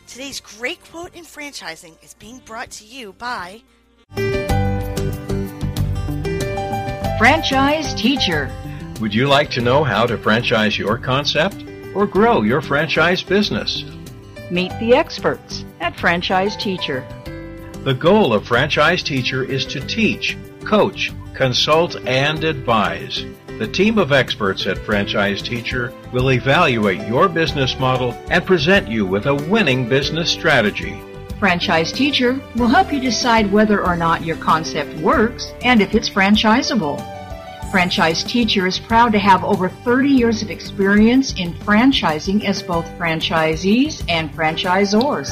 Today's great quote in franchising is being brought to you by Franchise Teacher. Would you like to know how to franchise your concept or grow your franchise business? Meet the experts at Franchise Teacher. The goal of Franchise Teacher is to teach, coach, consult, and advise. The team of experts at Franchise Teacher will evaluate your business model and present you with a winning business strategy. Franchise Teacher will help you decide whether or not your concept works and if it's franchisable. Franchise Teacher is proud to have over 30 years of experience in franchising as both franchisees and franchisors.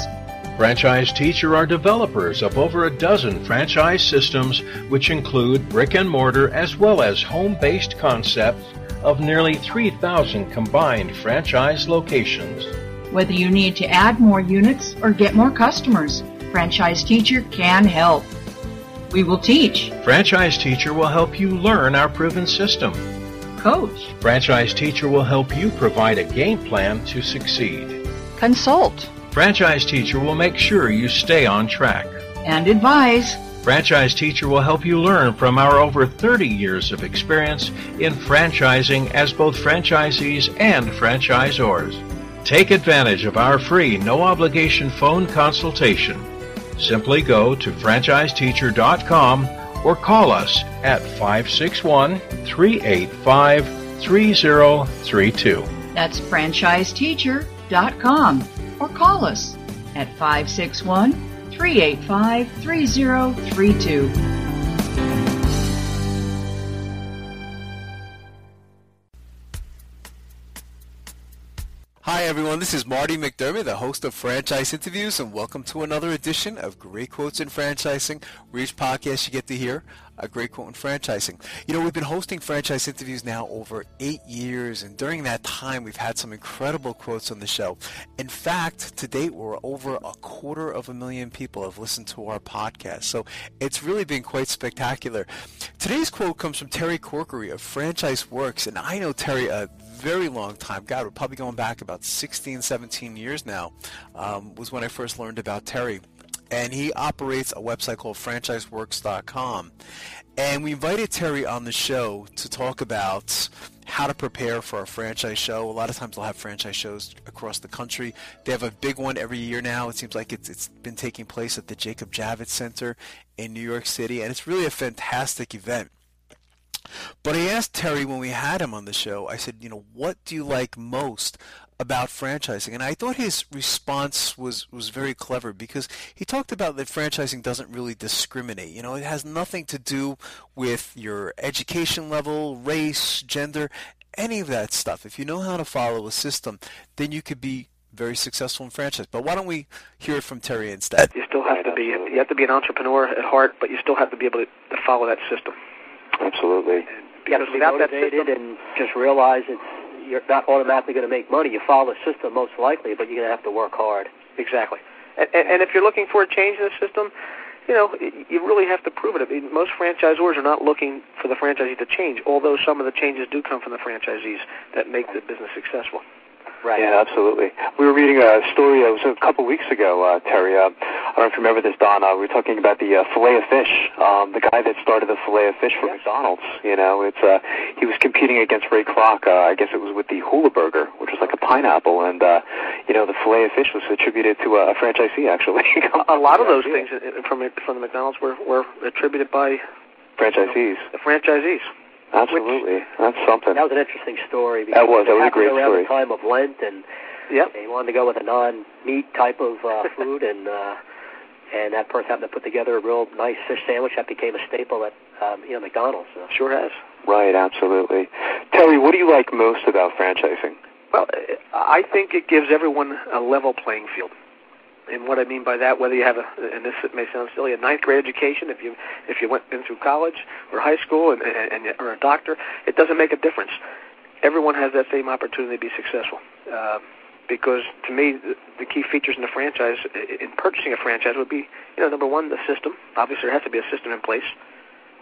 Franchise Teacher are developers of over a dozen franchise systems, which include brick and mortar as well as home-based concepts of nearly 3,000 combined franchise locations. Whether you need to add more units or get more customers, Franchise Teacher can help. We will teach. Franchise Teacher will help you learn our proven system. Coach. Franchise Teacher will help you provide a game plan to succeed. Consult. Franchise Teacher will make sure you stay on track. And advise. Franchise Teacher will help you learn from our over 30 years of experience in franchising as both franchisees and franchisors. Take advantage of our free, no-obligation phone consultation. Simply go to franchiseteacher.com or call us at 561-385-3032. That's franchiseteacher.com. Or call us at 561-385-3032. Hi everyone, this is Marty McDermott, the host of Franchise Interviews, and welcome to another edition of Great Quotes in Franchising, where each podcast you get to hear a great quote in franchising. You know, we've been hosting Franchise Interviews now over 8 years, and during that time we've had some incredible quotes on the show. In fact, to date we're over 250,000 people have listened to our podcast, so it's really been quite spectacular. Today's quote comes from Terry Corkery of Franchise Works, and I know Terry a very long time. God, we're probably going back about 16, 17 years now, was when I first learned about Terry. And he operates a website called franchiseworks.com. And we invited Terry on the show to talk about how to prepare for a franchise show. A lot of times they'll have franchise shows across the country. They have a big one every year now. It seems like it's been taking place at the Jacob Javits Center in New York City. And it's really a fantastic event. But I asked Terry when we had him on the show, I said, you know, what do you like most about franchising? And I thought his response was very clever, because he talked about that franchising doesn't really discriminate. You know, it has nothing to do with your education level, race, gender, any of that stuff. If you know how to follow a system, then you could be very successful in franchise. But why don't we hear it from Terry instead? You still have to be an entrepreneur at heart, but you still have to be able to follow that system. Absolutely. You got to be motivated and just realize you're not automatically going to make money. You follow the system most likely, but you're going to have to work hard. Exactly. And if you're looking for a change in the system, you know, you really have to prove it. I mean, most franchisors are not looking for the franchisee to change, although some of the changes do come from the franchisees that make the business successful. Right. Yeah, absolutely. We were reading a story, it was a couple weeks ago, Terry. I don't know if you remember this, Don. We were talking about the filet of fish, the guy that started the filet of fish for McDonald's. You know, he was competing against Ray Kroc. I guess it was with the hula burger, which was like a pineapple, and you know, the filet of fish was attributed to a franchisee, actually. A lot of those things from the McDonald's were attributed by franchisees. The franchisees. Absolutely. That's something. That was an interesting story. That was a great story. Around the time of Lent, and they wanted to go with a non-meat type of food, and that person happened to put together a real nice fish sandwich that became a staple at McDonald's. So. Sure has. Right, absolutely. Terry, what do you like most about franchising? Well, I think it gives everyone a level playing field. And what I mean by that, whether you have and this may sound silly, a ninth grade education, if you been through college or high school or a doctor, it doesn't make a difference. Everyone has that same opportunity to be successful. Because to me, the key features in the franchise, in purchasing a franchise, would be, number one, the system. Obviously, there has to be a system in place.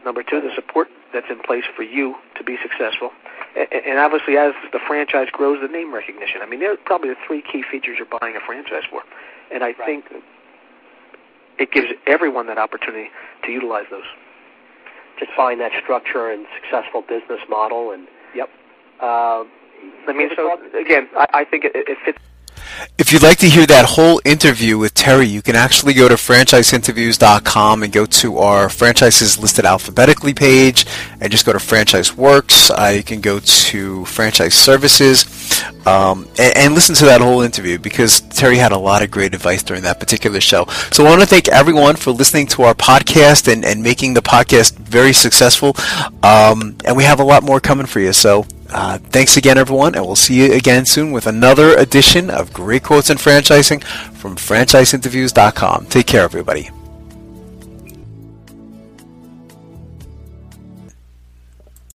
Number two, the support that's in place for you to be successful. And obviously, as the franchise grows, the name recognition. I mean, they're probably the three key features you're buying a franchise for. And I think it gives everyone that opportunity to utilize those. Just find that structure and successful business model. And I think it fits. If you'd like to hear that whole interview with Terry, you can actually go to franchiseinterviews.com and go to our franchises listed alphabetically page and just go to Franchise Works. You can go to Franchise Services and listen to that whole interview because Terry had a lot of great advice during that particular show. So I want to thank everyone for listening to our podcast and making the podcast very successful. And we have a lot more coming for you. So thanks again, everyone, and we'll see you again soon with another edition of Great Quotes in Franchising from franchiseinterviews.com. Take care, everybody.